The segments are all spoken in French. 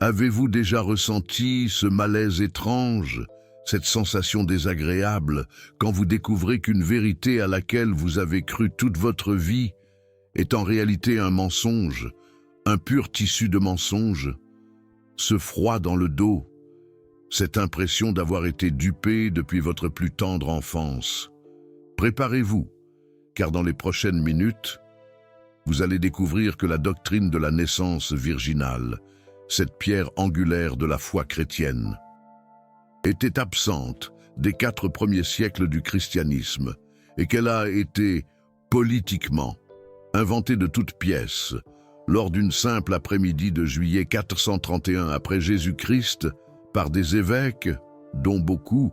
Avez-vous déjà ressenti ce malaise étrange, cette sensation désagréable, quand vous découvrez qu'une vérité à laquelle vous avez cru toute votre vie est en réalité un mensonge, un pur tissu de mensonge? Ce froid dans le dos, cette impression d'avoir été dupé depuis votre plus tendre enfance. Préparez-vous, car dans les prochaines minutes, vous allez découvrir que la doctrine de la naissance virginale, cette pierre angulaire de la foi chrétienne, était absente des 4 premiers siècles du christianisme et qu'elle a été, politiquement, inventée de toutes pièces lors d'une simple après-midi de juillet 431 après Jésus-Christ par des évêques dont beaucoup,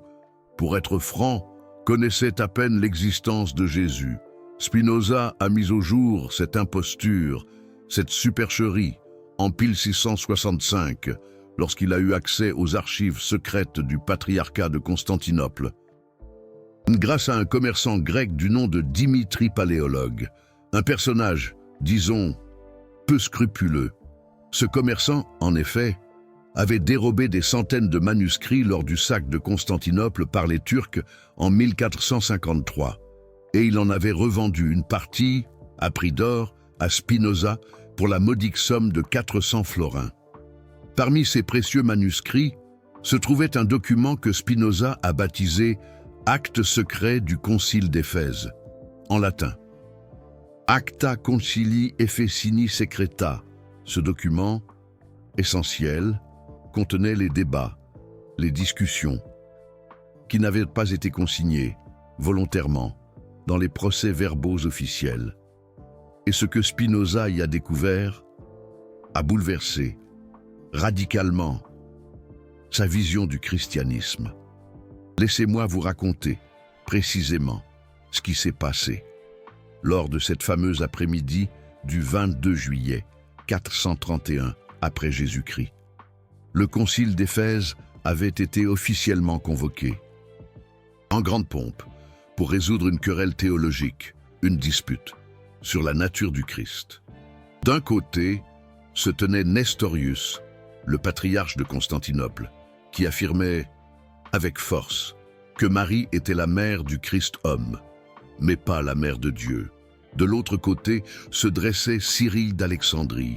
pour être francs, connaissaient à peine l'existence de Jésus. Spinoza a mis au jour cette imposture, cette supercherie, en 1665, lorsqu'il a eu accès aux archives secrètes du patriarcat de Constantinople. Grâce à un commerçant grec du nom de Dimitri Paléologue, un personnage, disons, peu scrupuleux. Ce commerçant, en effet, avait dérobé des centaines de manuscrits lors du sac de Constantinople par les Turcs en 1453, et il en avait revendu une partie, à prix d'or, à Spinoza pour la modique somme de 400 florins. Parmi ces précieux manuscrits se trouvait un document que Spinoza a baptisé « Acte secret du Concile d'Éphèse », en latin. « Acta Concilii Ephesini Secreta ». Ce document, essentiel, contenait les débats, les discussions, qui n'avaient pas été consignés, volontairement, dans les procès-verbaux officiels. Et ce que Spinoza y a découvert a bouleversé radicalement sa vision du christianisme. Laissez-moi vous raconter précisément ce qui s'est passé lors de cette fameuse après-midi du 22 juillet 431 après Jésus-Christ. Le concile d'Éphèse avait été officiellement convoqué, en grande pompe, pour résoudre une querelle théologique, une dispute sur la nature du Christ. D'un côté se tenait Nestorius, le patriarche de Constantinople, qui affirmait avec force que Marie était la mère du Christ homme, mais pas la mère de Dieu. De l'autre côté se dressait Cyrille d'Alexandrie,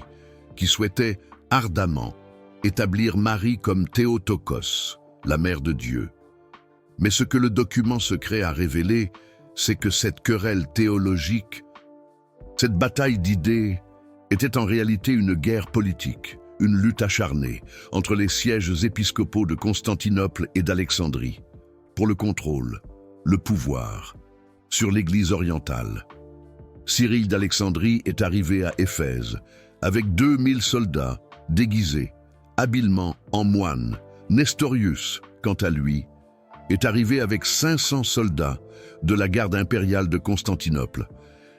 qui souhaitait ardemment établir Marie comme Théotokos, la mère de Dieu. Mais ce que le document secret a révélé, c'est que cette querelle théologique, cette bataille d'idées, était en réalité une guerre politique, une lutte acharnée entre les sièges épiscopaux de Constantinople et d'Alexandrie, pour le contrôle, le pouvoir, sur l'Église orientale. Cyrille d'Alexandrie est arrivé à Éphèse avec 2000 soldats déguisés, habilement en moines. Nestorius, quant à lui, est arrivé avec 500 soldats de la garde impériale de Constantinople.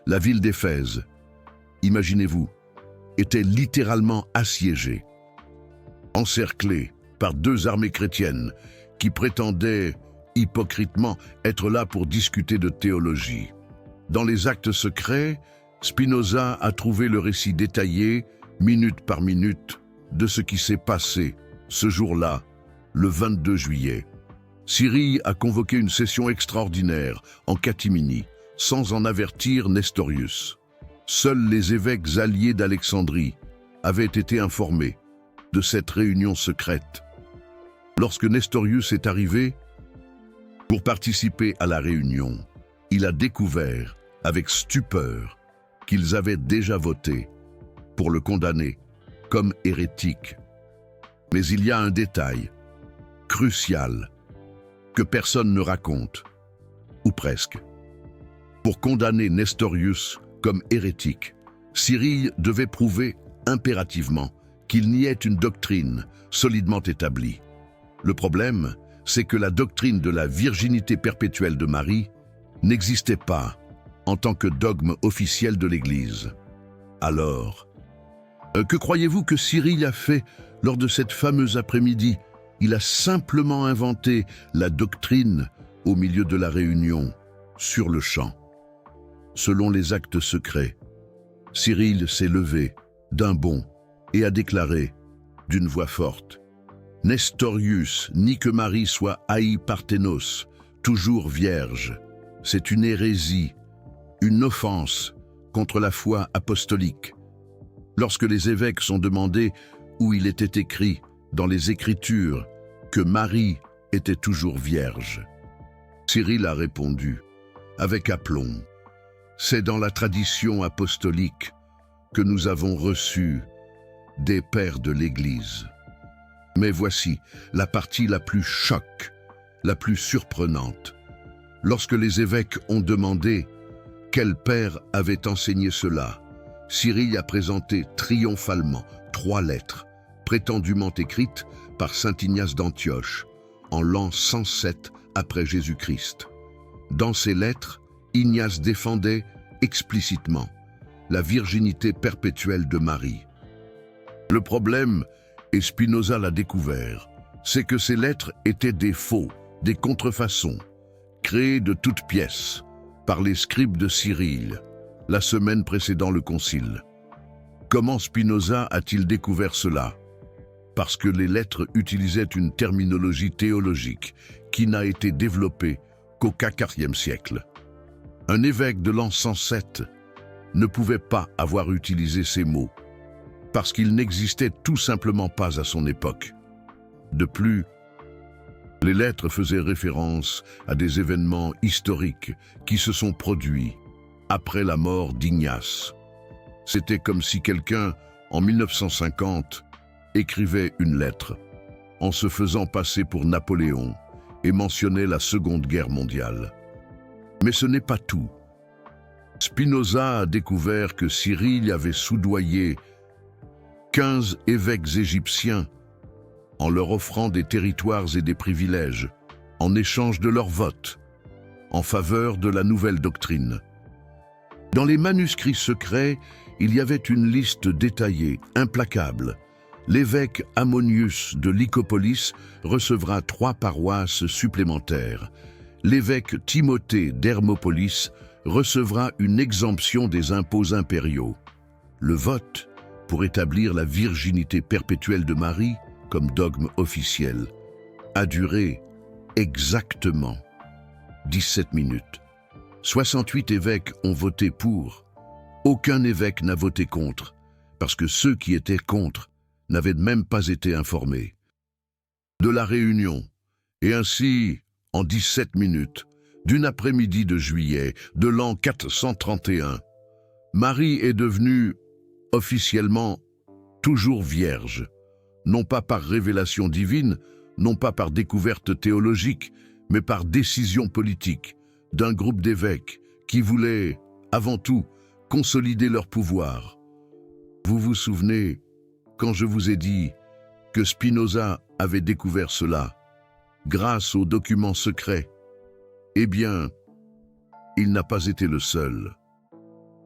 La ville d'Éphèse, imaginez-vous, était littéralement assiégée, encerclée par 2 armées chrétiennes qui prétendaient hypocritement être là pour discuter de théologie. Dans les actes secrets, Spinoza a trouvé le récit détaillé, minute par minute, de ce qui s'est passé ce jour-là, le 22 juillet. Cyrille a convoqué une session extraordinaire en catimini, sans en avertir Nestorius. Seuls les évêques alliés d'Alexandrie avaient été informés de cette réunion secrète. Lorsque Nestorius est arrivé pour participer à la réunion, il a découvert avec stupeur qu'ils avaient déjà voté pour le condamner comme hérétique. Mais il y a un détail crucial que personne ne raconte, ou presque. Pour condamner Nestorius comme hérétique, Cyrille devait prouver impérativement qu'il n'y ait une doctrine solidement établie. Le problème, c'est que la doctrine de la virginité perpétuelle de Marie n'existait pas en tant que dogme officiel de l'Église. Alors, que croyez-vous que Cyrille a fait lors de cette fameuse après-midi? Il a simplement inventé la doctrine au milieu de la réunion, sur le champ. Selon les actes secrets, Cyrille s'est levé d'un bond et a déclaré d'une voix forte. Nestorius, ni que Marie soit haïe par Thénos, toujours vierge. C'est une hérésie, une offense contre la foi apostolique. Lorsque les évêques sont demandés où il était écrit dans les Écritures que Marie était toujours vierge, Cyril a répondu avec aplomb: c'est dans la tradition apostolique que nous avons reçu des pères de l'Église. Mais voici la partie la plus choc, la plus surprenante. Lorsque les évêques ont demandé quel père avait enseigné cela, Cyril a présenté triomphalement 3 lettres, prétendument écrites par saint Ignace d'Antioche, en l'an 107 après Jésus-Christ. Dans ces lettres, Ignace défendait explicitement la virginité perpétuelle de Marie. Le problème, et Spinoza l'a découvert, c'est que ces lettres étaient des faux, des contrefaçons, créés de toutes pièces par les scribes de Cyril, la semaine précédant le concile. Comment Spinoza a-t-il découvert cela? Parce que les lettres utilisaient une terminologie théologique qui n'a été développée qu'au IVe siècle. Un évêque de l'an 107 ne pouvait pas avoir utilisé ces mots, parce qu'ils n'existaient tout simplement pas à son époque. De plus, les lettres faisaient référence à des événements historiques qui se sont produits après la mort d'Ignace. C'était comme si quelqu'un, en 1950, écrivait une lettre en se faisant passer pour Napoléon et mentionnait la Seconde Guerre mondiale. Mais ce n'est pas tout. Spinoza a découvert que Cyril avait soudoyé 15 évêques égyptiens en leur offrant des territoires et des privilèges en échange de leur vote en faveur de la nouvelle doctrine. Dans les manuscrits secrets, il y avait une liste détaillée, implacable. L'évêque Ammonius de Lycopolis recevra 3 paroisses supplémentaires. L'évêque Timothée d'Hermopolis recevra une exemption des impôts impériaux. Le vote pour établir la virginité perpétuelle de Marie comme dogme officiel a duré exactement 17 minutes. 68 évêques ont voté pour. Aucun évêque n'a voté contre, parce que ceux qui étaient contre n'avaient même pas été informés de la réunion. Et ainsi, en 17 minutes, d'une après-midi de juillet de l'an 431, Marie est devenue officiellement toujours vierge, non pas par révélation divine, non pas par découverte théologique, mais par décision politique d'un groupe d'évêques qui voulaient, avant tout, consolider leur pouvoir. Vous vous souvenez, quand je vous ai dit que Spinoza avait découvert cela grâce aux documents secrets? Eh bien, il n'a pas été le seul.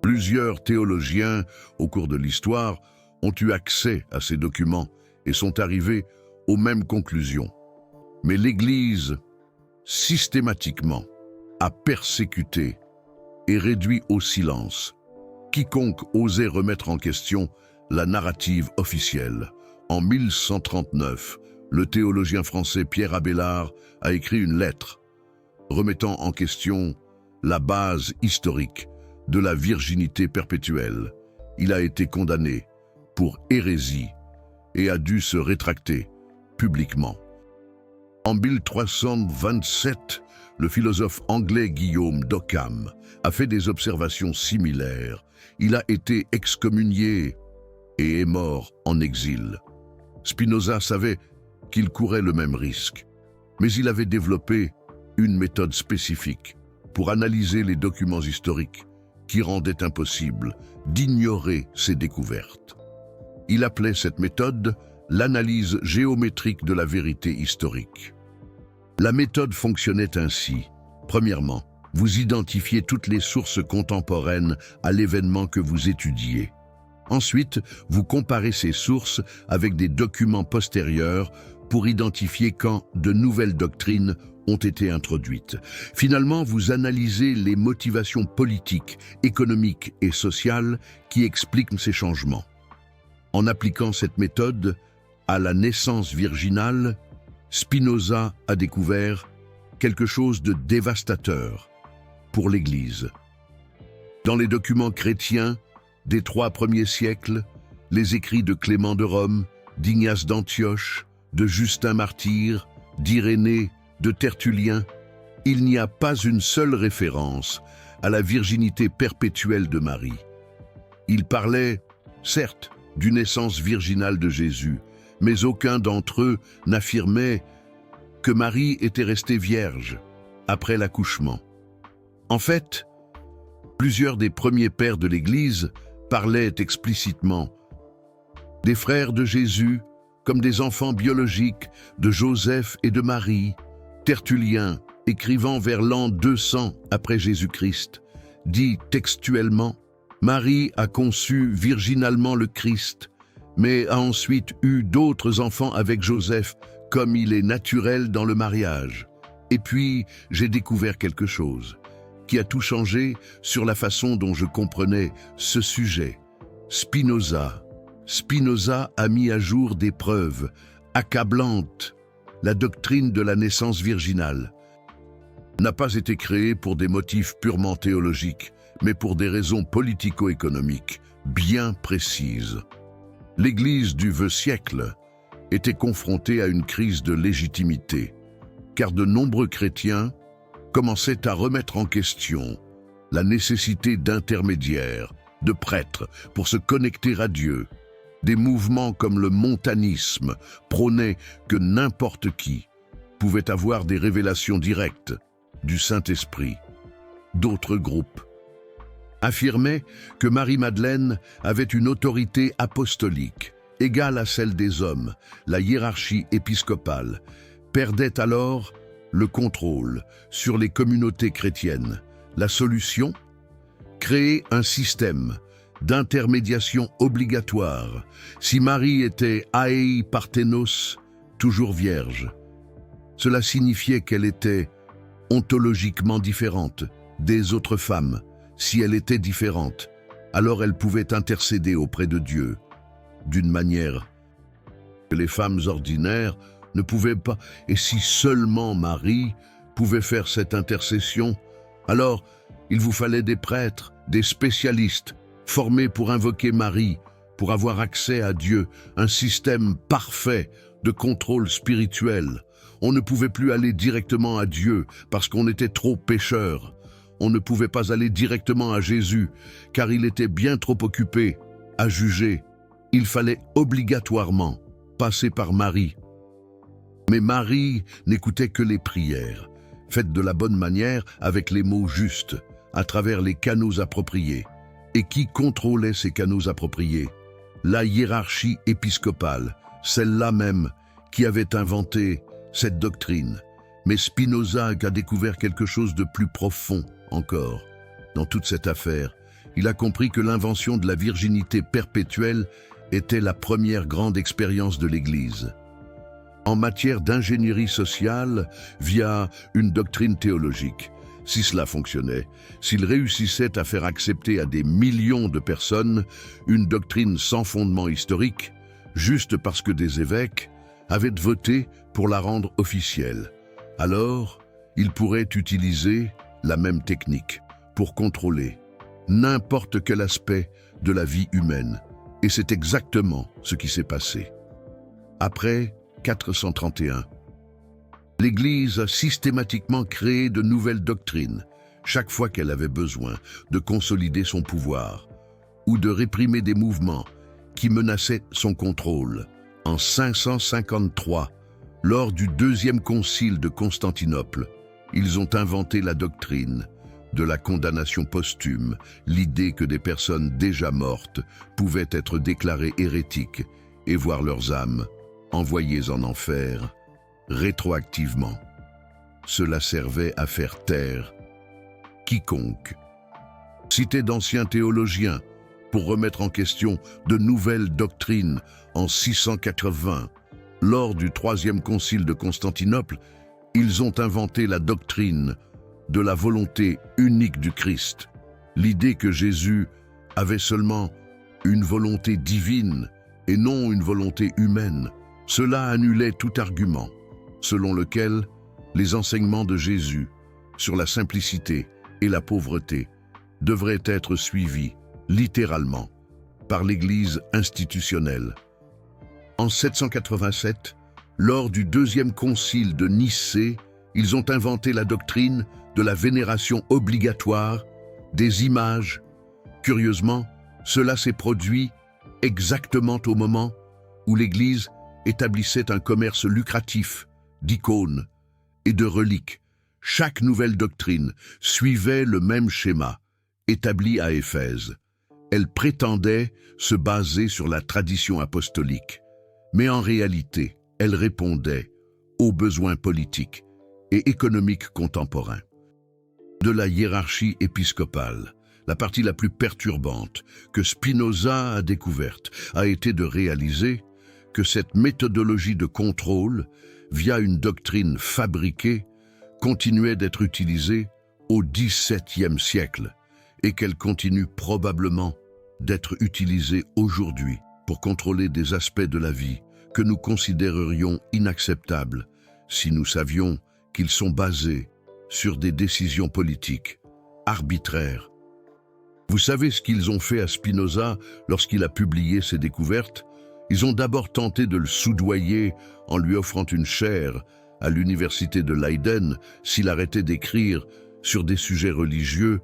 Plusieurs théologiens, au cours de l'histoire, ont eu accès à ces documents et sont arrivés aux mêmes conclusions. Mais l'Église, systématiquement, a persécuté et réduit au silence quiconque osait remettre en question la narrative officielle. En 1139, le théologien français Pierre Abélard a écrit une lettre remettant en question la base historique de la virginité perpétuelle. Il a été condamné pour hérésie et a dû se rétracter publiquement. En 1327, le philosophe anglais Guillaume d'Occam a fait des observations similaires. Il a été excommunié et est mort en exil. Spinoza savait qu'il courait le même risque, mais il avait développé une méthode spécifique pour analyser les documents historiques qui rendaient impossible d'ignorer ces découvertes. Il appelait cette méthode l'analyse géométrique de la vérité historique. La méthode fonctionnait ainsi. Premièrement, vous identifiez toutes les sources contemporaines à l'événement que vous étudiez. Ensuite, vous comparez ces sources avec des documents postérieurs pour identifier quand de nouvelles doctrines ont été introduites. Finalement, vous analysez les motivations politiques, économiques et sociales qui expliquent ces changements. En appliquant cette méthode, à la naissance virginale, Spinoza a découvert quelque chose de dévastateur pour l'Église. Dans les documents chrétiens des 3 premiers siècles, les écrits de Clément de Rome, d'Ignace d'Antioche, de Justin Martyr, d'Irénée, de Tertullien, il n'y a pas une seule référence à la virginité perpétuelle de Marie. Ils parlaient, certes, d'une naissance virginale de Jésus, mais aucun d'entre eux n'affirmait que Marie était restée vierge après l'accouchement. En fait, plusieurs des premiers pères de l'Église parlaient explicitement des frères de Jésus comme des enfants biologiques de Joseph et de Marie. Tertullien, écrivant vers l'an 200 après Jésus-Christ, dit textuellement « Marie a conçu virginalement le Christ, mais a ensuite eu d'autres enfants avec Joseph, comme il est naturel dans le mariage. Et puis, j'ai découvert quelque chose qui a tout changé sur la façon dont je comprenais ce sujet. Spinoza a mis à jour des preuves accablantes. La doctrine de la naissance virginale n'a pas été créée pour des motifs purement théologiques, mais pour des raisons politico-économiques bien précises. L'Église du XXe siècle était confrontée à une crise de légitimité, car de nombreux chrétiens commençaient à remettre en question la nécessité d'intermédiaires, de prêtres pour se connecter à Dieu. Des mouvements comme le montanisme prônaient que n'importe qui pouvait avoir des révélations directes du Saint-Esprit. D'autres groupes affirmaient que Marie-Madeleine avait une autorité apostolique, égale à celle des hommes. La hiérarchie épiscopale perdait alors le contrôle sur les communautés chrétiennes. La solution ? Créer un système d'intermédiation obligatoire. Si Marie était aei parthenos, toujours vierge, cela signifiait qu'elle était ontologiquement différente des autres femmes. Si elle était différente, alors elle pouvait intercéder auprès de Dieu d'une manière que les femmes ordinaires ne pouvaient pas. Et si seulement Marie pouvait faire cette intercession, alors il vous fallait des prêtres, des spécialistes, formés pour invoquer Marie, pour avoir accès à Dieu, un système parfait de contrôle spirituel. On ne pouvait plus aller directement à Dieu parce qu'on était trop pécheurs. On ne pouvait pas aller directement à Jésus car il était bien trop occupé à juger. Il fallait obligatoirement passer par Marie. Mais Marie n'écoutait que les prières, faites de la bonne manière avec les mots justes, à travers les canaux appropriés. Et qui contrôlait ces canaux appropriés? La hiérarchie épiscopale, celle-là même qui avait inventé cette doctrine. Mais Spinoza a découvert quelque chose de plus profond encore. Dans toute cette affaire, il a compris que l'invention de la virginité perpétuelle était la première grande expérience de l'Église. En matière d'ingénierie sociale, via une doctrine théologique, si cela fonctionnait, s'il réussissait à faire accepter à des millions de personnes une doctrine sans fondement historique, juste parce que des évêques avaient voté pour la rendre officielle, alors il pourrait utiliser la même technique pour contrôler n'importe quel aspect de la vie humaine. Et c'est exactement ce qui s'est passé. Après 431, l'Église a systématiquement créé de nouvelles doctrines, chaque fois qu'elle avait besoin de consolider son pouvoir ou de réprimer des mouvements qui menaçaient son contrôle. En 553, lors du deuxième concile de Constantinople, ils ont inventé la doctrine de la condamnation posthume, l'idée que des personnes déjà mortes pouvaient être déclarées hérétiques et voir leurs âmes envoyées en enfer rétroactivement. Cela servait à faire taire quiconque citait d'anciens théologiens pour remettre en question de nouvelles doctrines. En 680, lors du troisième concile de Constantinople, ils ont inventé la doctrine de la volonté unique du Christ, l'idée que Jésus avait seulement une volonté divine et non une volonté humaine. Cela annulait tout argument, selon lequel les enseignements de Jésus sur la simplicité et la pauvreté devraient être suivis, littéralement, par l'Église institutionnelle. En 787, lors du deuxième concile de Nicée, ils ont inventé la doctrine de la vénération obligatoire des images. Curieusement, cela s'est produit exactement au moment où l'Église établissait un commerce lucratif d'icônes et de reliques. Chaque nouvelle doctrine suivait le même schéma, établi à Éphèse. Elle prétendait se baser sur la tradition apostolique, mais en réalité, elle répondait aux besoins politiques et économiques contemporains. De la hiérarchie épiscopale, la partie la plus perturbante que Spinoza a découverte a été de réaliser que cette méthodologie de contrôle, via une doctrine fabriquée, continuait d'être utilisée au XVIIe siècle et qu'elle continue probablement d'être utilisée aujourd'hui pour contrôler des aspects de la vie que nous considérerions inacceptables si nous savions qu'ils sont basés sur des décisions politiques arbitraires. Vous savez ce qu'ils ont fait à Spinoza lorsqu'il a publié ses découvertes? Ils ont d'abord tenté de le soudoyer en lui offrant une chaire à l'université de Leiden s'il arrêtait d'écrire sur des sujets religieux.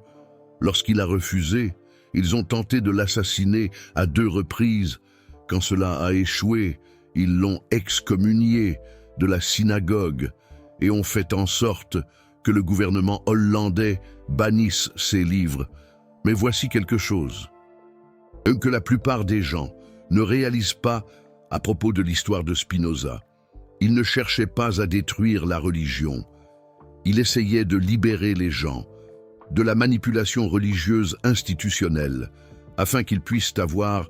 Lorsqu'il a refusé, ils ont tenté de l'assassiner à 2 reprises. Quand cela a échoué, ils l'ont excommunié de la synagogue et ont fait en sorte que le gouvernement hollandais bannisse ses livres. Mais voici quelque chose que la plupart des gens ne réalisent pas à propos de l'histoire de Spinoza. Il ne cherchait pas à détruire la religion. Il essayait de libérer les gens de la manipulation religieuse institutionnelle afin qu'ils puissent avoir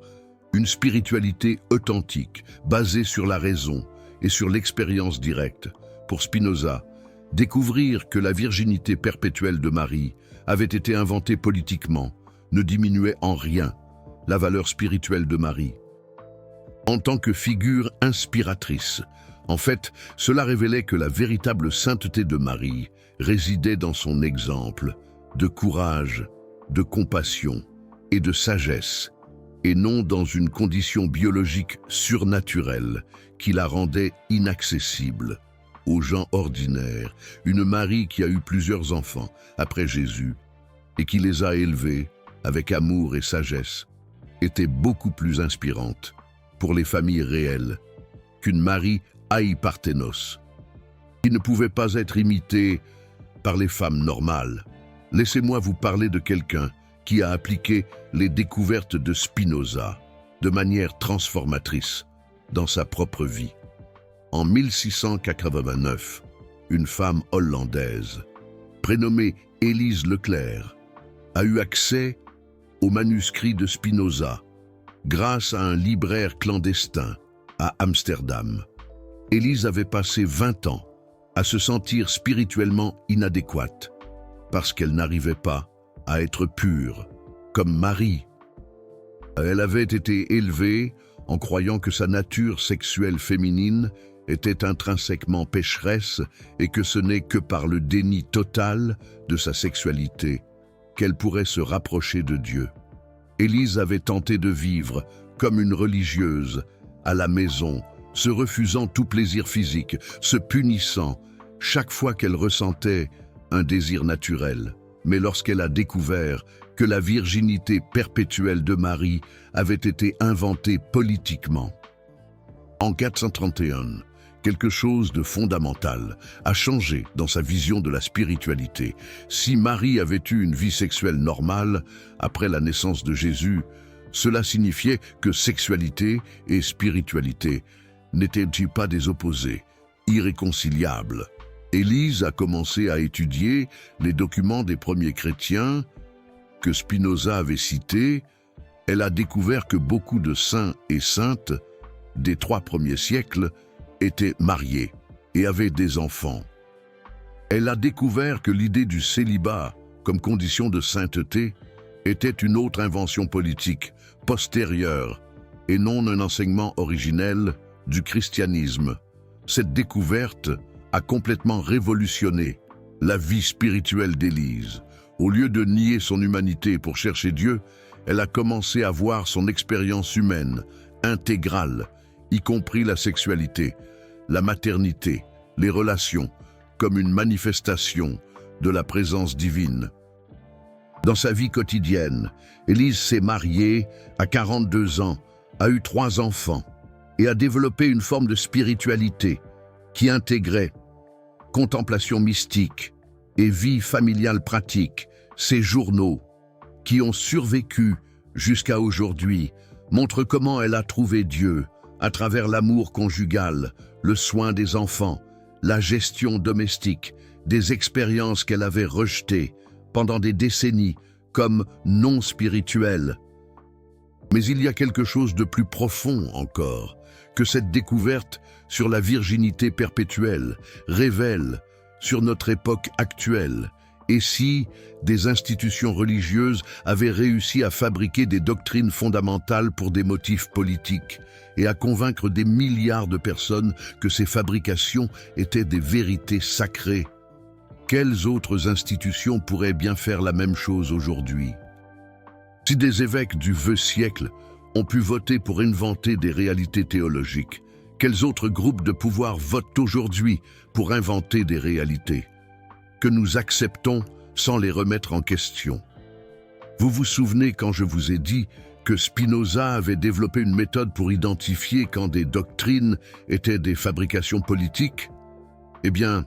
une spiritualité authentique, basée sur la raison et sur l'expérience directe. Pour Spinoza, découvrir que la virginité perpétuelle de Marie avait été inventée politiquement ne diminuait en rien la valeur spirituelle de Marie. En tant que figure inspiratrice, en fait, cela révélait que la véritable sainteté de Marie résidait dans son exemple de courage, de compassion et de sagesse, et non dans une condition biologique surnaturelle qui la rendait inaccessible aux gens ordinaires. Une Marie qui a eu plusieurs enfants après Jésus et qui les a élevés avec amour et sagesse était beaucoup plus inspirante pour les familles réelles qu'une Marie Aïparthénos, qui ne pouvait pas être imitée par les femmes normales. Laissez-moi vous parler de quelqu'un qui a appliqué les découvertes de Spinoza de manière transformatrice dans sa propre vie. En 1689, une femme hollandaise, prénommée Élise Leclerc, a eu accès aux manuscrits de Spinoza grâce à un libraire clandestin à Amsterdam. Élise avait passé 20 ans à se sentir spirituellement inadéquate parce qu'elle n'arrivait pas à être pure, comme Marie. Elle avait été élevée en croyant que sa nature sexuelle féminine était intrinsèquement pécheresse et que ce n'est que par le déni total de sa sexualité qu'elle pourrait se rapprocher de Dieu. Élise avait tenté de vivre comme une religieuse à la maison, se refusant tout plaisir physique, se punissant chaque fois qu'elle ressentait un désir naturel. Mais lorsqu'elle a découvert que la virginité perpétuelle de Marie avait été inventée politiquement, en 431, quelque chose de fondamental a changé dans sa vision de la spiritualité. Si Marie avait eu une vie sexuelle normale après la naissance de Jésus, cela signifiait que sexualité et spiritualité n'étaient-ils pas des opposés irréconciliables. Élise a commencé à étudier les documents des premiers chrétiens que Spinoza avait cités. Elle a découvert que beaucoup de saints et saintes des 3 premiers siècles étaient mariés et avaient des enfants. Elle a découvert que l'idée du célibat comme condition de sainteté était une autre invention politique postérieure et non un enseignement originel du christianisme. Cette découverte a complètement révolutionné la vie spirituelle d'Élise. Au lieu de nier son humanité pour chercher Dieu, elle a commencé à voir son expérience humaine, intégrale, y compris la sexualité, la maternité, les relations, comme une manifestation de la présence divine. Dans sa vie quotidienne, Élise s'est mariée à 42 ans, a eu 3 enfants et a développé une forme de spiritualité qui intégrait contemplation mystique et vie familiale pratique. Ses journaux, qui ont survécu jusqu'à aujourd'hui, montrent comment elle a trouvé Dieu à travers l'amour conjugal, le soin des enfants, la gestion domestique, des expériences qu'elle avait rejetées pendant des décennies comme non spirituelles. Mais il y a quelque chose de plus profond encore, que cette découverte sur la virginité perpétuelle révèle sur notre époque actuelle. Et si des institutions religieuses avaient réussi à fabriquer des doctrines fondamentales pour des motifs politiques et à convaincre des milliards de personnes que ces fabrications étaient des vérités sacrées, quelles autres institutions pourraient bien faire la même chose aujourd'hui? Si des évêques du vieux siècle ont pu voter pour inventer des réalités théologiques, quels autres groupes de pouvoir votent aujourd'hui pour inventer des réalités que nous acceptons sans les remettre en question? Vous vous souvenez quand je vous ai dit que Spinoza avait développé une méthode pour identifier quand des doctrines étaient des fabrications politiques? Eh bien,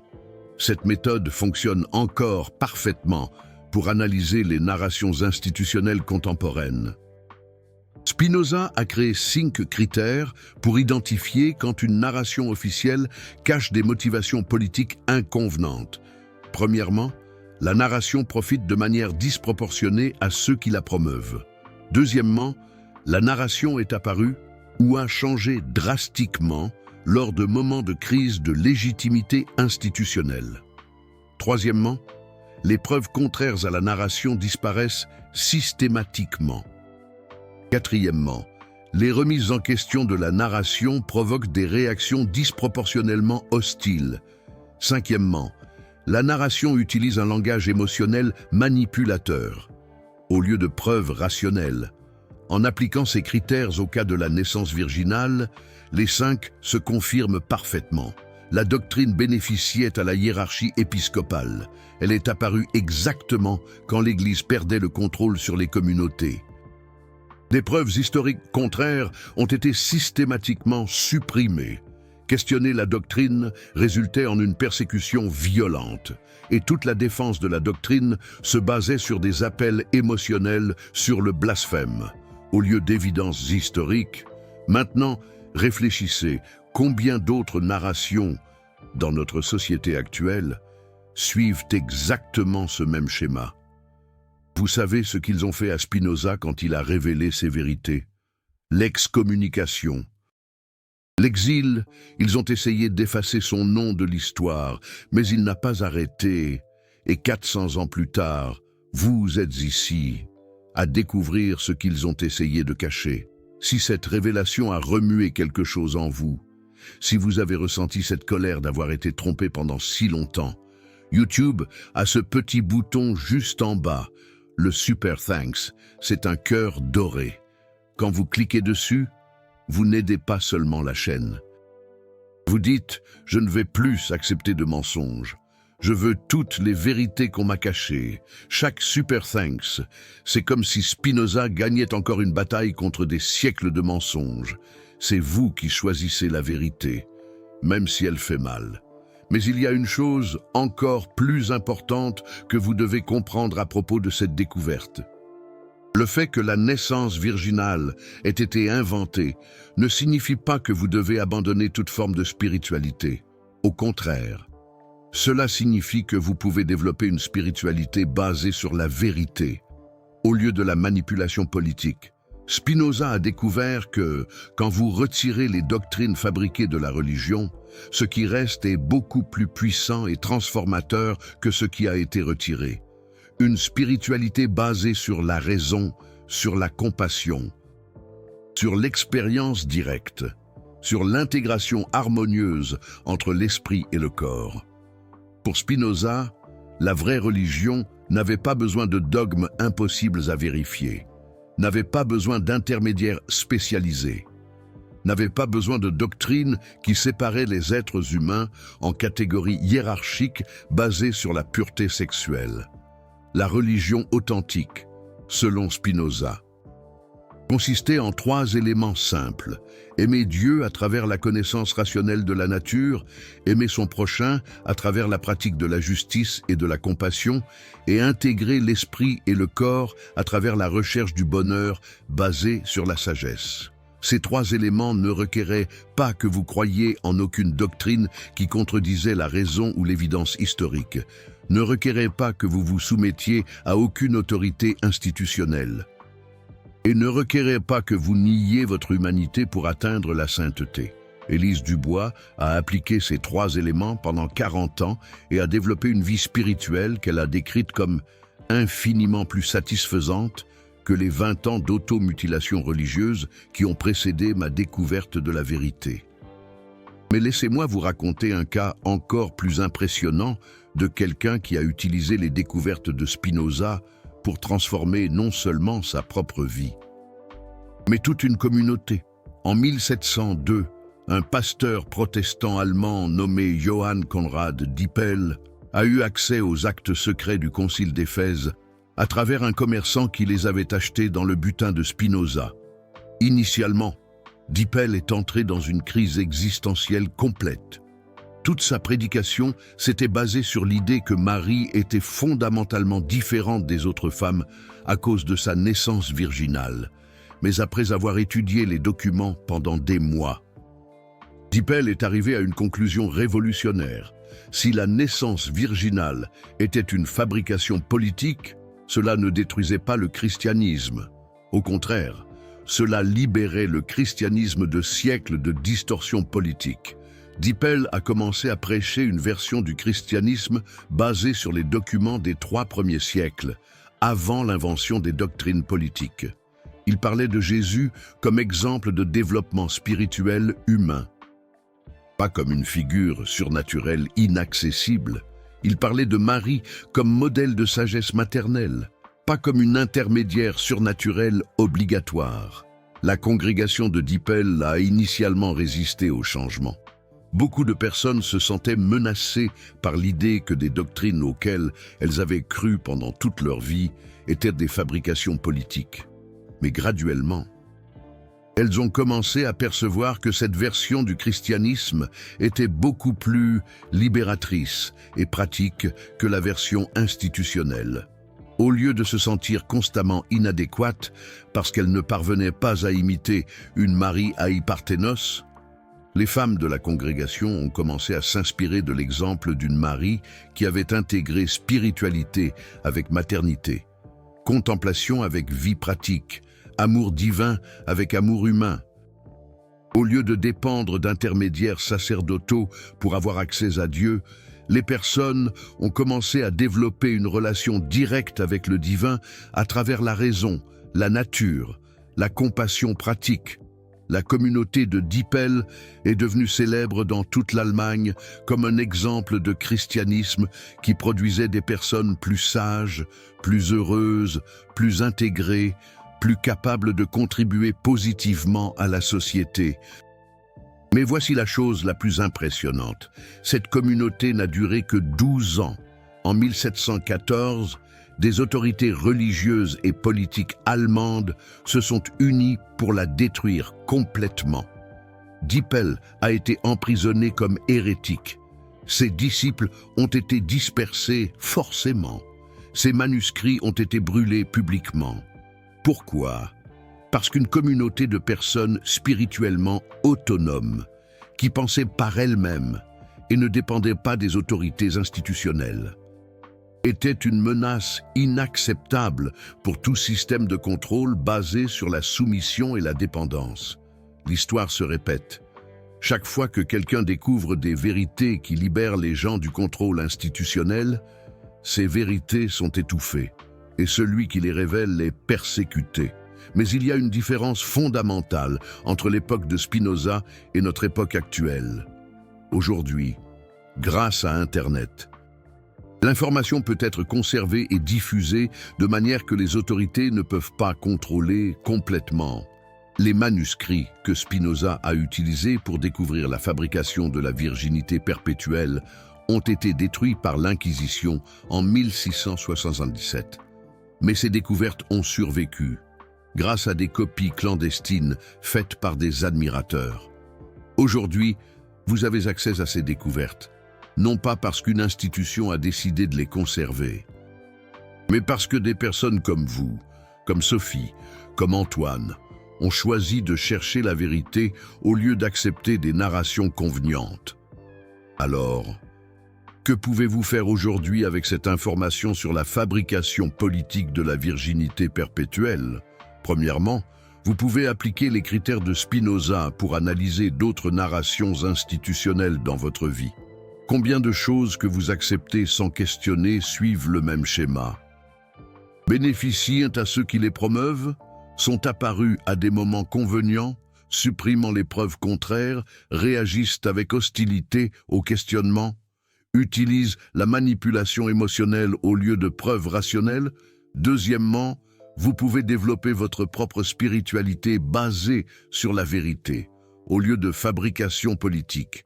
cette méthode fonctionne encore parfaitement pour analyser les narrations institutionnelles contemporaines. Spinoza a créé 5 critères pour identifier quand une narration officielle cache des motivations politiques inconvenantes. Premièrement, la narration profite de manière disproportionnée à ceux qui la promeuvent. Deuxièmement, la narration est apparue ou a changé drastiquement lors de moments de crise de légitimité institutionnelle. Troisièmement, les preuves contraires à la narration disparaissent systématiquement. Quatrièmement, les remises en question de la narration provoquent des réactions disproportionnellement hostiles. Cinquièmement, la narration utilise un langage émotionnel manipulateur, au lieu de preuves rationnelles. En appliquant ces critères au cas de la naissance virginale, les 5 se confirment parfaitement. La doctrine bénéficiait à la hiérarchie épiscopale. Elle est apparue exactement quand l'Église perdait le contrôle sur les communautés. Des preuves historiques contraires ont été systématiquement supprimées. Questionner la doctrine résultait en une persécution violente, et toute la défense de la doctrine se basait sur des appels émotionnels sur le blasphème, au lieu d'évidences historiques. Maintenant, réfléchissez, combien d'autres narrations, dans notre société actuelle, suivent exactement ce même schéma? Vous savez ce qu'ils ont fait à Spinoza quand il a révélé ces vérités? L'excommunication. L'exil, ils ont essayé d'effacer son nom de l'histoire, mais il n'a pas arrêté. Et 400 ans plus tard, vous êtes ici, à découvrir ce qu'ils ont essayé de cacher. Si cette révélation a remué quelque chose en vous, si vous avez ressenti cette colère d'avoir été trompé pendant si longtemps, YouTube a ce petit bouton juste en bas, le Super Thanks, c'est un cœur doré. Quand vous cliquez dessus, vous n'aidez pas seulement la chaîne. Vous dites, je ne vais plus accepter de mensonges. Je veux toutes les vérités qu'on m'a cachées. Chaque Super Thanks, c'est comme si Spinoza gagnait encore une bataille contre des siècles de mensonges. C'est vous qui choisissez la vérité, même si elle fait mal. Mais il y a une chose encore plus importante que vous devez comprendre à propos de cette découverte. Le fait que la naissance virginale ait été inventée ne signifie pas que vous devez abandonner toute forme de spiritualité. Au contraire, cela signifie que vous pouvez développer une spiritualité basée sur la vérité, au lieu de la manipulation politique. Spinoza a découvert que, quand vous retirez les doctrines fabriquées de la religion, ce qui reste est beaucoup plus puissant et transformateur que ce qui a été retiré. Une spiritualité basée sur la raison, sur la compassion, sur l'expérience directe. sur l'intégration harmonieuse entre l'esprit et le corps. Pour Spinoza, la vraie religion n'avait pas besoin de dogmes impossibles à vérifier, n'avait pas besoin d'intermédiaires spécialisés, n'avait pas besoin de doctrines qui séparaient les êtres humains en catégories hiérarchiques basées sur la pureté sexuelle. La religion authentique, selon Spinoza, consistait en 3 éléments simples: aimer Dieu à travers la connaissance rationnelle de la nature, aimer son prochain à travers la pratique de la justice et de la compassion, et intégrer l'esprit et le corps à travers la recherche du bonheur basée sur la sagesse. Ces 3 éléments ne requéraient pas que vous croyiez en aucune doctrine qui contredisait la raison ou l'évidence historique, ne requéraient pas que vous vous soumettiez à aucune autorité institutionnelle, et ne requérait pas que vous niiez votre humanité pour atteindre la sainteté. Élise Dubois a appliqué ces 3 éléments pendant 40 ans et a développé une vie spirituelle qu'elle a décrite comme infiniment plus satisfaisante que les 20 ans d'automutilation religieuse qui ont précédé ma découverte de la vérité. Mais laissez-moi vous raconter un cas encore plus impressionnant de quelqu'un qui a utilisé les découvertes de Spinoza pour transformer non seulement sa propre vie, mais toute une communauté. En 1702, un pasteur protestant allemand nommé Johann Conrad Dippel a eu accès aux actes secrets du concile d'Éphèse à travers un commerçant qui les avait achetés dans le butin de Spinoza. Initialement, Dippel est entré dans une crise existentielle complète. Toute sa prédication s'était basée sur l'idée que Marie était fondamentalement différente des autres femmes à cause de sa naissance virginale. Mais après avoir étudié les documents pendant des mois, Dippel est arrivé à une conclusion révolutionnaire. Si la naissance virginale était une fabrication politique, cela ne détruisait pas le christianisme. Au contraire, cela libérait le christianisme de siècles de distorsions politiques. Dippel a commencé à prêcher une version du christianisme basée sur les documents des 3 premiers siècles, avant l'invention des doctrines politiques. Il parlait de Jésus comme exemple de développement spirituel humain. Pas comme une figure surnaturelle inaccessible. Il parlait de Marie comme modèle de sagesse maternelle, pas comme une intermédiaire surnaturelle obligatoire. La congrégation de Dippel a initialement résisté au changement. Beaucoup de personnes se sentaient menacées par l'idée que des doctrines auxquelles elles avaient cru pendant toute leur vie étaient des fabrications politiques. Mais graduellement, elles ont commencé à percevoir que cette version du christianisme était beaucoup plus libératrice et pratique que la version institutionnelle. Au lieu de se sentir constamment inadéquates parce qu'elles ne parvenaient pas à imiter une Marie Aïparthénos, les femmes de la congrégation ont commencé à s'inspirer de l'exemple d'une Marie qui avait intégré spiritualité avec maternité, contemplation avec vie pratique, amour divin avec amour humain. Au lieu de dépendre d'intermédiaires sacerdotaux pour avoir accès à Dieu, les personnes ont commencé à développer une relation directe avec le divin à travers la raison, la nature, la compassion pratique. La communauté de Dippel est devenue célèbre dans toute l'Allemagne comme un exemple de christianisme qui produisait des personnes plus sages, plus heureuses, plus intégrées, plus capables de contribuer positivement à la société. Mais voici la chose la plus impressionnante. Cette communauté n'a duré que 12 ans. En 1714, des autorités religieuses et politiques allemandes se sont unies pour la détruire complètement. Dippel a été emprisonné comme hérétique. Ses disciples ont été dispersés forcément. Ses manuscrits ont été brûlés publiquement. Pourquoi ? Parce qu'une communauté de personnes spirituellement autonomes, qui pensaient par elles-mêmes et ne dépendaient pas des autorités institutionnelles, était une menace inacceptable pour tout système de contrôle basé sur la soumission et la dépendance. L'histoire se répète. Chaque fois que quelqu'un découvre des vérités qui libèrent les gens du contrôle institutionnel, ces vérités sont étouffées et celui qui les révèle est persécuté. Mais il y a une différence fondamentale entre l'époque de Spinoza et notre époque actuelle. Aujourd'hui, grâce à Internet, l'information peut être conservée et diffusée de manière que les autorités ne peuvent pas contrôler complètement. Les manuscrits que Spinoza a utilisés pour découvrir la fabrication de la virginité perpétuelle ont été détruits par l'Inquisition en 1677. Mais ces découvertes ont survécu, grâce à des copies clandestines faites par des admirateurs. Aujourd'hui, vous avez accès à ces découvertes, non pas parce qu'une institution a décidé de les conserver, mais parce que des personnes comme vous, comme Sophie, comme Antoine, ont choisi de chercher la vérité au lieu d'accepter des narrations convenantes. Alors, que pouvez-vous faire aujourd'hui avec cette information sur la fabrication politique de la virginité perpétuelle? Premièrement, vous pouvez appliquer les critères de Spinoza pour analyser d'autres narrations institutionnelles dans votre vie. Combien de choses que vous acceptez sans questionner suivent le même schéma? Bénéficient à ceux qui les promeuvent, sont apparus à des moments convenants, supprimant les preuves contraires, réagissent avec hostilité au questionnement, utilisent la manipulation émotionnelle au lieu de preuves rationnelles. Deuxièmement, vous pouvez développer votre propre spiritualité basée sur la vérité, au lieu de fabrication politique.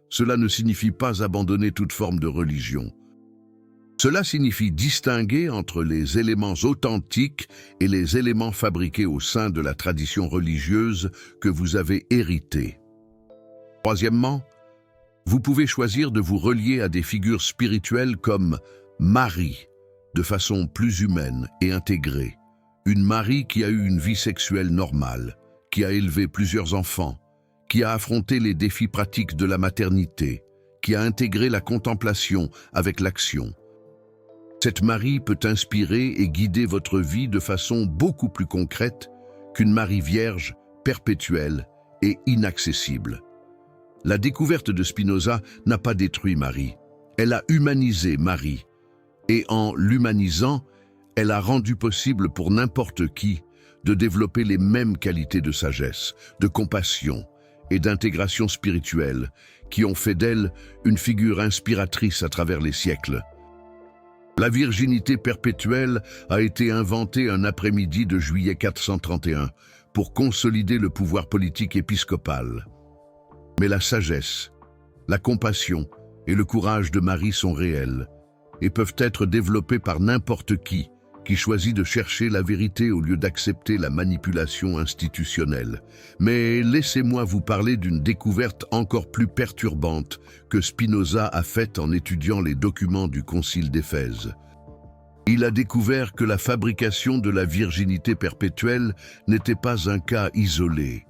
Cela ne signifie pas abandonner toute forme de religion. Cela signifie distinguer entre les éléments authentiques et les éléments fabriqués au sein de la tradition religieuse que vous avez héritée. Troisièmement, vous pouvez choisir de vous relier à des figures spirituelles comme Marie, de façon plus humaine et intégrée. Une Marie qui a eu une vie sexuelle normale, qui a élevé plusieurs enfants, qui a affronté les défis pratiques de la maternité, qui a intégré la contemplation avec l'action. Cette Marie peut inspirer et guider votre vie de façon beaucoup plus concrète qu'une Marie vierge, perpétuelle et inaccessible. La découverte de Spinoza n'a pas détruit Marie, elle a humanisé Marie, et en l'humanisant, elle a rendu possible pour n'importe qui de développer les mêmes qualités de sagesse, de compassion et d'intégration spirituelle qui ont fait d'elle une figure inspiratrice à travers les siècles. La virginité perpétuelle a été inventée un après-midi de juillet 431 pour consolider le pouvoir politique épiscopal. Mais la sagesse, la compassion et le courage de Marie sont réels et peuvent être développés par n'importe qui choisit de chercher la vérité au lieu d'accepter la manipulation institutionnelle. Mais laissez-moi vous parler d'une découverte encore plus perturbante que Spinoza a faite en étudiant les documents du Concile d'Éphèse. Il a découvert que la fabrication de la virginité perpétuelle n'était pas un cas isolé,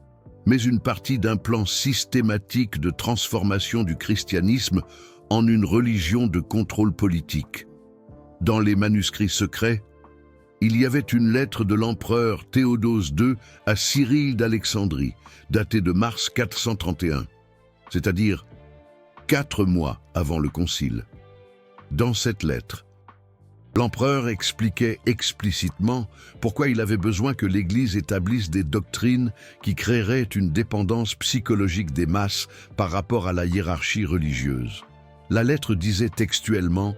mais une partie d'un plan systématique de transformation du christianisme en une religion de contrôle politique. Dans les manuscrits secrets, il y avait une lettre de l'empereur Théodose II à Cyrille d'Alexandrie, datée de mars 431, c'est-à-dire 4 mois avant le concile. Dans cette lettre, l'empereur expliquait explicitement pourquoi il avait besoin que l'Église établisse des doctrines qui créeraient une dépendance psychologique des masses par rapport à la hiérarchie religieuse. La lettre disait textuellement: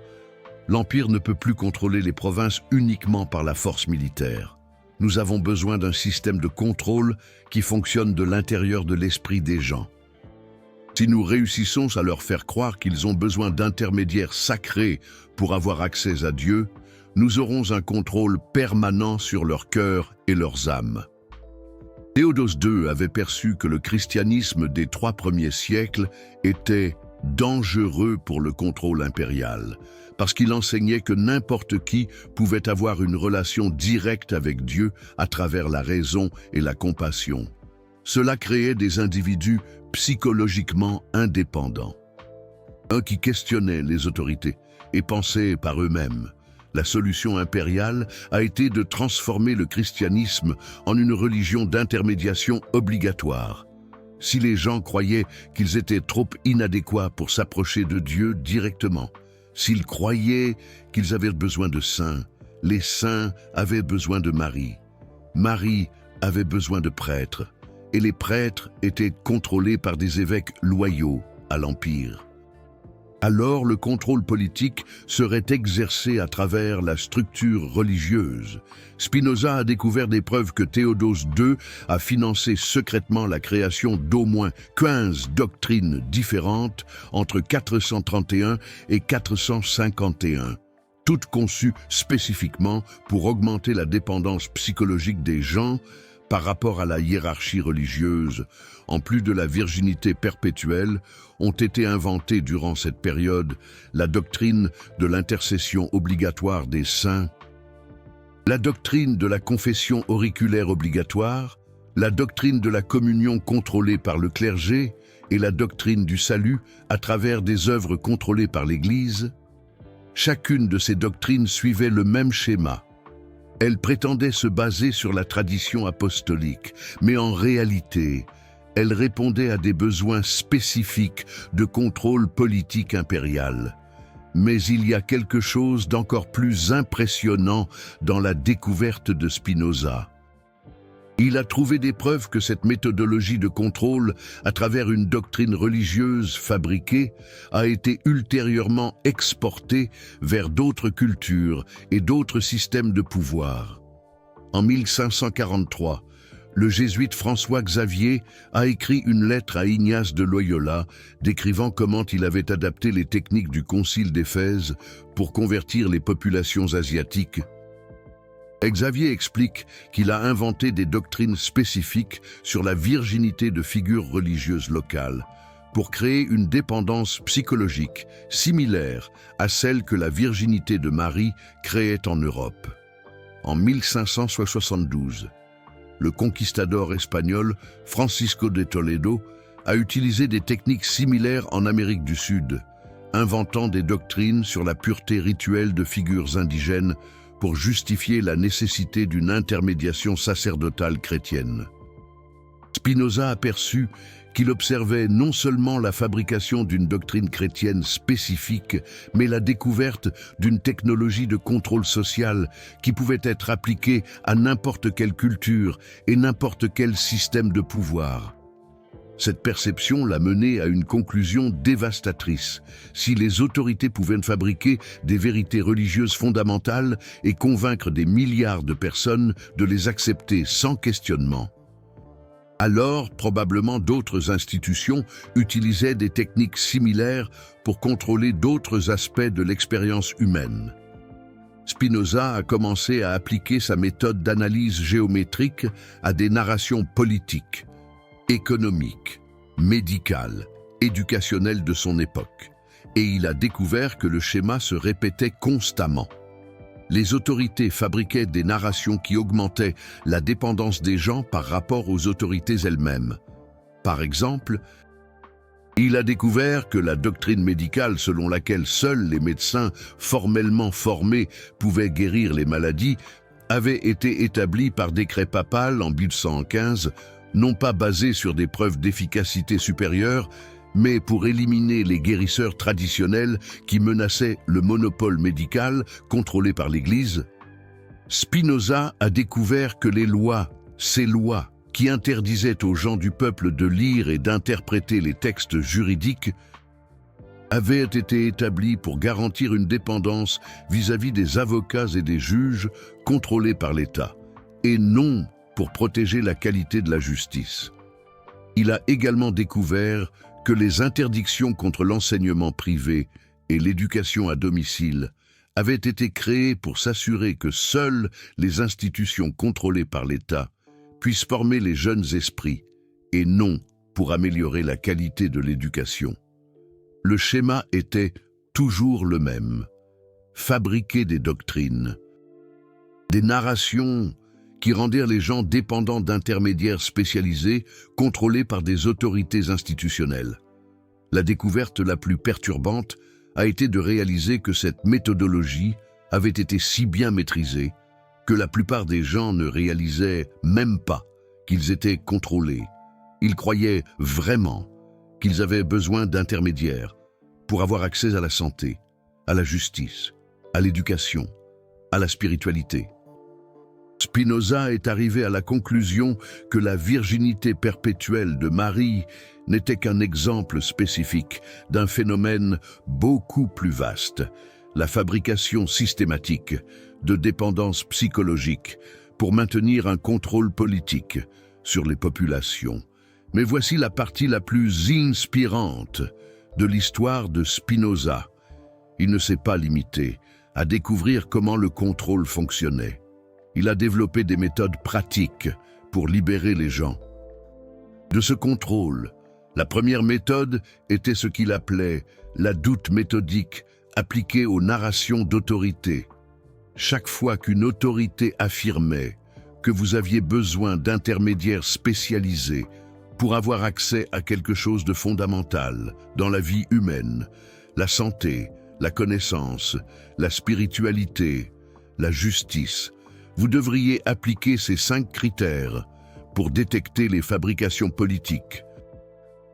l'Empire ne peut plus contrôler les provinces uniquement par la force militaire. Nous avons besoin d'un système de contrôle qui fonctionne de l'intérieur de l'esprit des gens. Si nous réussissons à leur faire croire qu'ils ont besoin d'intermédiaires sacrés pour avoir accès à Dieu, nous aurons un contrôle permanent sur leur cœur et leurs âmes. Théodose II avait perçu que le christianisme des 3 premiers siècles était dangereux pour le contrôle impérial, parce qu'il enseignait que n'importe qui pouvait avoir une relation directe avec Dieu à travers la raison et la compassion. Cela créait des individus psychologiquement indépendants, qui questionnaient les autorités et pensaient par eux-mêmes. La solution impériale a été de transformer le christianisme en une religion d'intermédiation obligatoire. Si les gens croyaient qu'ils étaient trop inadéquats pour s'approcher de Dieu directement, s'ils croyaient qu'ils avaient besoin de saints, les saints avaient besoin de Marie. Marie avait besoin de prêtres, et les prêtres étaient contrôlés par des évêques loyaux à l'Empire. Alors le contrôle politique serait exercé à travers la structure religieuse. Spinoza a découvert des preuves que Théodose II a financé secrètement la création d'au moins 15 doctrines différentes entre 431 et 451, toutes conçues spécifiquement pour augmenter la dépendance psychologique des gens par rapport à la hiérarchie religieuse. En plus de la virginité perpétuelle, ont été inventées durant cette période la doctrine de l'intercession obligatoire des saints, la doctrine de la confession auriculaire obligatoire, la doctrine de la communion contrôlée par le clergé et la doctrine du salut à travers des œuvres contrôlées par l'Église. Chacune de ces doctrines suivait le même schéma. Elle prétendait se baser sur la tradition apostolique, mais en réalité, elle répondait à des besoins spécifiques de contrôle politique impérial. Mais il y a quelque chose d'encore plus impressionnant dans la découverte de Spinoza. Il a trouvé des preuves que cette méthodologie de contrôle, à travers une doctrine religieuse fabriquée, a été ultérieurement exportée vers d'autres cultures et d'autres systèmes de pouvoir. En 1543, le jésuite François Xavier a écrit une lettre à Ignace de Loyola décrivant comment il avait adapté les techniques du concile d'Éphèse pour convertir les populations asiatiques. Xavier explique qu'il a inventé des doctrines spécifiques sur la virginité de figures religieuses locales pour créer une dépendance psychologique similaire à celle que la virginité de Marie créait en Europe. En 1572, le conquistador espagnol Francisco de Toledo a utilisé des techniques similaires en Amérique du Sud, inventant des doctrines sur la pureté rituelle de figures indigènes pour justifier la nécessité d'une intermédiation sacerdotale chrétienne. Spinoza a perçu qu'il observait non seulement la fabrication d'une doctrine chrétienne spécifique, mais la découverte d'une technologie de contrôle social qui pouvait être appliquée à n'importe quelle culture et n'importe quel système de pouvoir. Cette perception l'a mené à une conclusion dévastatrice. Si les autorités pouvaient fabriquer des vérités religieuses fondamentales et convaincre des milliards de personnes de les accepter sans questionnement, alors probablement d'autres institutions utilisaient des techniques similaires pour contrôler d'autres aspects de l'expérience humaine. Spinoza a commencé à appliquer sa méthode d'analyse géométrique à des narrations politiques, économiques, médicales, éducationnelles de son époque, et il a découvert que le schéma se répétait constamment. Les autorités fabriquaient des narrations qui augmentaient la dépendance des gens par rapport aux autorités elles-mêmes. Par exemple, il a découvert que la doctrine médicale selon laquelle seuls les médecins formellement formés pouvaient guérir les maladies avait été établie par décret papal en 1115, non pas basée sur des preuves d'efficacité supérieure, mais pour éliminer les guérisseurs traditionnels qui menaçaient le monopole médical contrôlé par l'Église. Spinoza a découvert que les lois, ces lois qui interdisaient aux gens du peuple de lire et d'interpréter les textes juridiques, avaient été établies pour garantir une dépendance vis-à-vis des avocats et des juges contrôlés par l'État, et non pour protéger la qualité de la justice. Il a également découvert que les interdictions contre l'enseignement privé et l'éducation à domicile avaient été créées pour s'assurer que seules les institutions contrôlées par l'État puissent former les jeunes esprits, et non pour améliorer la qualité de l'éducation. Le schéma était toujours le même: fabriquer des doctrines, des narrations qui rendirent les gens dépendants d'intermédiaires spécialisés contrôlés par des autorités institutionnelles. La découverte la plus perturbante a été de réaliser que cette méthodologie avait été si bien maîtrisée que la plupart des gens ne réalisaient même pas qu'ils étaient contrôlés. Ils croyaient vraiment qu'ils avaient besoin d'intermédiaires pour avoir accès à la santé, à la justice, à l'éducation, à la spiritualité. Spinoza est arrivé à la conclusion que la virginité perpétuelle de Marie n'était qu'un exemple spécifique d'un phénomène beaucoup plus vaste, la fabrication systématique de dépendances psychologiques pour maintenir un contrôle politique sur les populations. Mais voici la partie la plus inspirante de l'histoire de Spinoza. Il ne s'est pas limité à découvrir comment le contrôle fonctionnait. Il a développé des méthodes pratiques pour libérer les gens de ce contrôle. La première méthode était ce qu'il appelait la doute méthodique, appliquée aux narrations d'autorité. Chaque fois qu'une autorité affirmait que vous aviez besoin d'intermédiaires spécialisés pour avoir accès à quelque chose de fondamental dans la vie humaine, la santé, la connaissance, la spiritualité, la justice, vous devriez appliquer ces 5 critères pour détecter les fabrications politiques.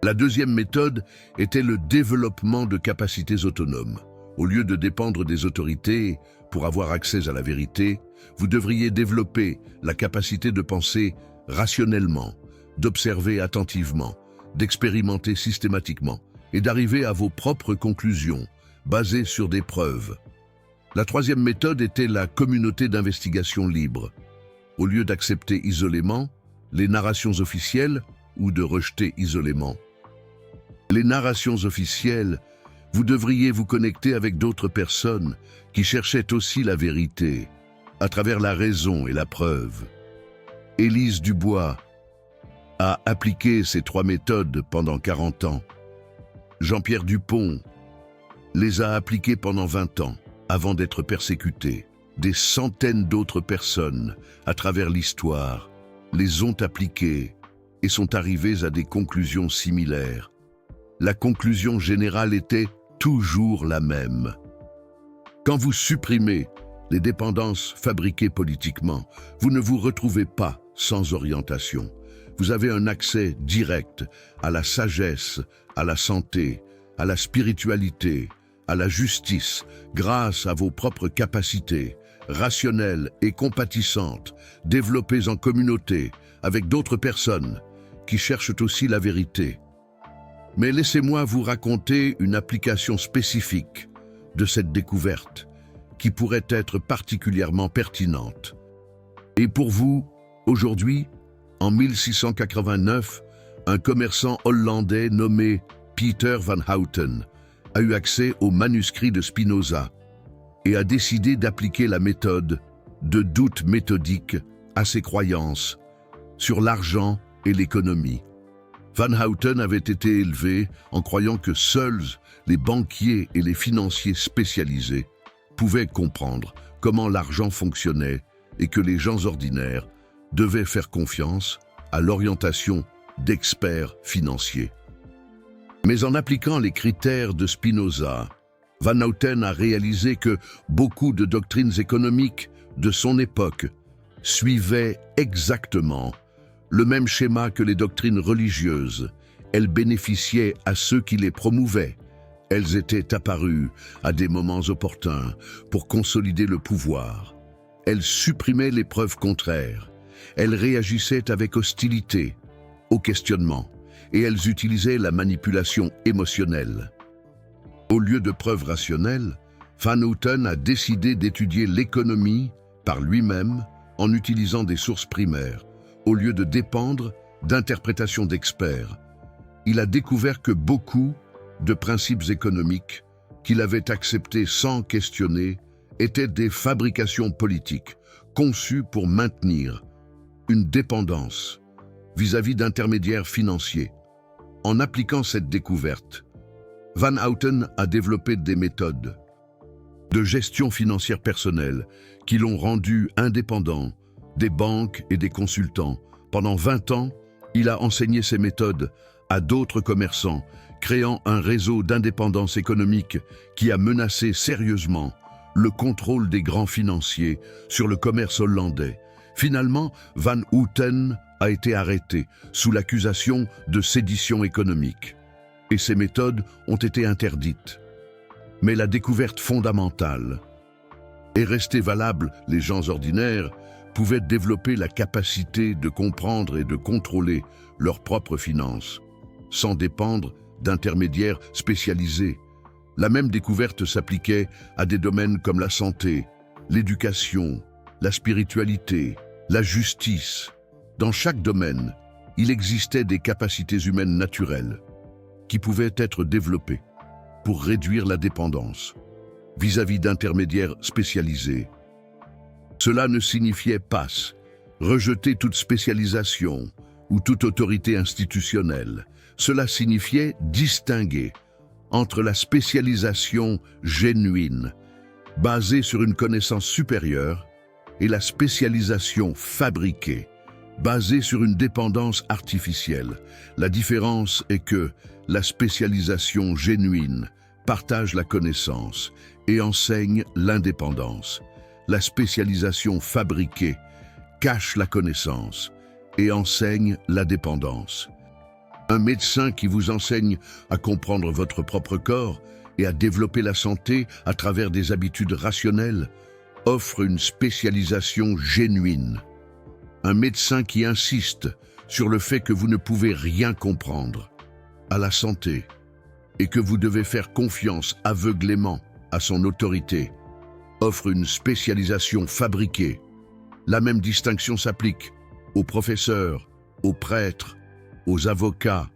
La deuxième méthode était le développement de capacités autonomes. Au lieu de dépendre des autorités pour avoir accès à la vérité, vous devriez développer la capacité de penser rationnellement, d'observer attentivement, d'expérimenter systématiquement et d'arriver à vos propres conclusions basées sur des preuves. La troisième méthode était la communauté d'investigation libre. Au lieu d'accepter isolément les narrations officielles ou de rejeter isolément les narrations officielles, vous devriez vous connecter avec d'autres personnes qui cherchaient aussi la vérité à travers la raison et la preuve. Élise Dubois a appliqué ces 3 méthodes pendant 40 ans. Jean-Pierre Dupont les a appliquées pendant 20 ans avant d'être persécuté. Des centaines d'autres personnes à travers l'histoire les ont appliquées et sont arrivées à des conclusions similaires. La conclusion générale était toujours la même. Quand vous supprimez les dépendances fabriquées politiquement, vous ne vous retrouvez pas sans orientation. Vous avez un accès direct à la sagesse, à la santé, à la spiritualité, à la justice, grâce à vos propres capacités, rationnelles et compatissantes, développées en communauté, avec d'autres personnes qui cherchent aussi la vérité. Mais laissez-moi vous raconter une application spécifique de cette découverte qui pourrait être particulièrement pertinente. Et pour vous, aujourd'hui, en 1689, un commerçant hollandais nommé Peter van Houten a eu accès aux manuscrits de Spinoza et a décidé d'appliquer la méthode de doute méthodique à ses croyances sur l'argent et l'économie. Van Houten avait été élevé en croyant que seuls les banquiers et les financiers spécialisés pouvaient comprendre comment l'argent fonctionnait et que les gens ordinaires devaient faire confiance à l'orientation d'experts financiers. Mais en appliquant les critères de Spinoza, Van Houten a réalisé que beaucoup de doctrines économiques de son époque suivaient exactement le même schéma que les doctrines religieuses. Elles bénéficiaient à ceux qui les promouvaient. Elles étaient apparues à des moments opportuns pour consolider le pouvoir. Elles supprimaient les preuves contraires. Elles réagissaient avec hostilité au questionnement et elles utilisaient la manipulation émotionnelle. Au lieu de preuves rationnelles, Van Houten a décidé d'étudier l'économie par lui-même en utilisant des sources primaires, au lieu de dépendre d'interprétations d'experts. Il a découvert que beaucoup de principes économiques qu'il avait acceptés sans questionner étaient des fabrications politiques, conçues pour maintenir une dépendance vis-à-vis d'intermédiaires financiers. En appliquant cette découverte, Van Houten a développé des méthodes de gestion financière personnelle qui l'ont rendu indépendant des banques et des consultants. Pendant 20 ans, il a enseigné ces méthodes à d'autres commerçants, créant un réseau d'indépendance économique qui a menacé sérieusement le contrôle des grands financiers sur le commerce hollandais. Finalement, Van Houten a été arrêté sous l'accusation de sédition économique, et ses méthodes ont été interdites. Mais la découverte fondamentale est restée valable. Les gens ordinaires pouvaient développer la capacité de comprendre et de contrôler leurs propres finances, sans dépendre d'intermédiaires spécialisés. La même découverte s'appliquait à des domaines comme la santé, l'éducation, la spiritualité, la justice. Dans chaque domaine, il existait des capacités humaines naturelles qui pouvaient être développées pour réduire la dépendance vis-à-vis d'intermédiaires spécialisés. Cela ne signifiait pas rejeter toute spécialisation ou toute autorité institutionnelle. Cela signifiait distinguer entre la spécialisation génuine, basée sur une connaissance supérieure, et la spécialisation fabriquée, basée sur une dépendance artificielle. La différence est que la spécialisation génuine partage la connaissance et enseigne l'indépendance. La spécialisation fabriquée cache la connaissance et enseigne la dépendance. Un médecin qui vous enseigne à comprendre votre propre corps et à développer la santé à travers des habitudes rationnelles offre une spécialisation génuine. Un médecin qui insiste sur le fait que vous ne pouvez rien comprendre à la santé et que vous devez faire confiance aveuglément à son autorité offre une spécialisation fabriquée. La même distinction s'applique aux professeurs, aux prêtres, aux avocats,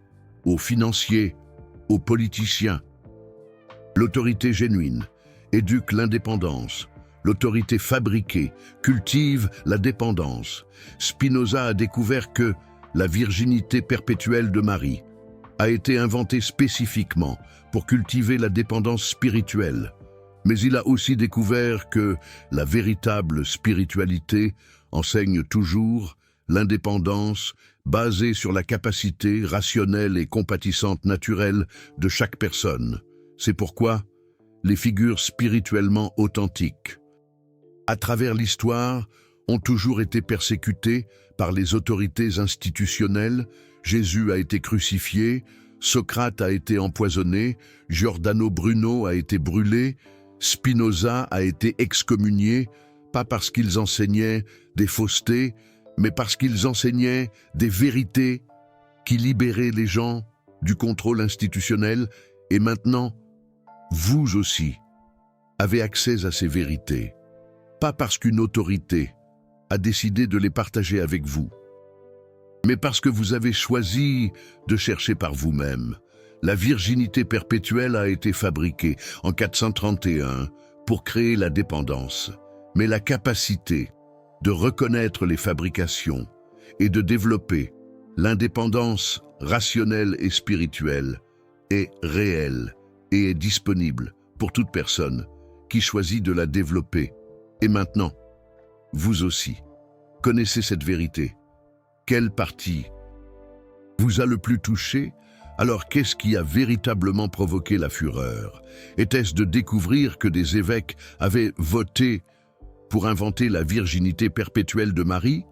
aux financiers, aux politiciens. L'autorité génuine éduque l'indépendance. L'autorité fabriquée cultive la dépendance. Spinoza a découvert que la virginité perpétuelle de Marie a été inventée spécifiquement pour cultiver la dépendance spirituelle. Mais il a aussi découvert que la véritable spiritualité enseigne toujours l'indépendance basée sur la capacité rationnelle et compatissante naturelle de chaque personne. C'est pourquoi les figures spirituellement authentiques, à travers l'histoire, ont toujours été persécutées par les autorités institutionnelles. Jésus a été crucifié, Socrate a été empoisonné, Giordano Bruno a été brûlé, Spinoza a été excommunié, pas parce qu'ils enseignaient des faussetés, mais parce qu'ils enseignaient des vérités qui libéraient les gens du contrôle institutionnel. Et maintenant, vous aussi avez accès à ces vérités, pas parce qu'une autorité a décidé de les partager avec vous, mais parce que vous avez choisi de chercher par vous-même. La virginité perpétuelle a été fabriquée en 431 pour créer la dépendance, mais la capacité de reconnaître les fabrications et de développer l'indépendance rationnelle et spirituelle est réelle et est disponible pour toute personne qui choisit de la développer. Et maintenant, vous aussi, connaissez cette vérité. Quelle partie vous a le plus touché? Alors qu'est-ce qui a véritablement provoqué la fureur? Était-ce de découvrir que des évêques avaient voté pour inventer la virginité perpétuelle de Marie?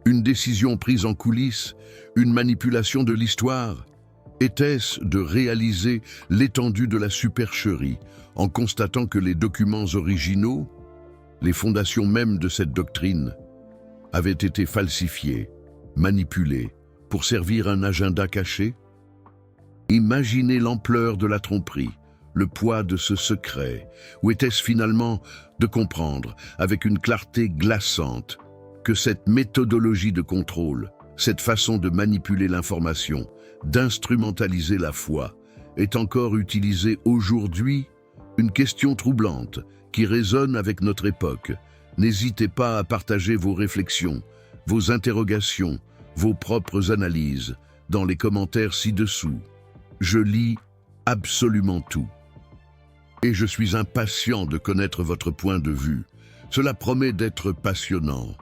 Une décision prise en coulisses? Une manipulation de l'histoire? Était-ce de réaliser l'étendue de la supercherie en constatant que les documents originaux, les fondations mêmes de cette doctrine, avaient été falsifiés, manipulés, pour servir un agenda caché? Imaginez l'ampleur de la tromperie, le poids de ce secret, ou était-ce finalement de comprendre, avec une clarté glaçante, que cette méthodologie de contrôle, cette façon de manipuler l'information, d'instrumentaliser la foi, est encore utilisée aujourd'hui? Une question troublante qui résonne avec notre époque. N'hésitez pas à partager vos réflexions, vos interrogations, vos propres analyses dans les commentaires ci-dessous. Je lis absolument tout. Et je suis impatient de connaître votre point de vue. Cela promet d'être passionnant.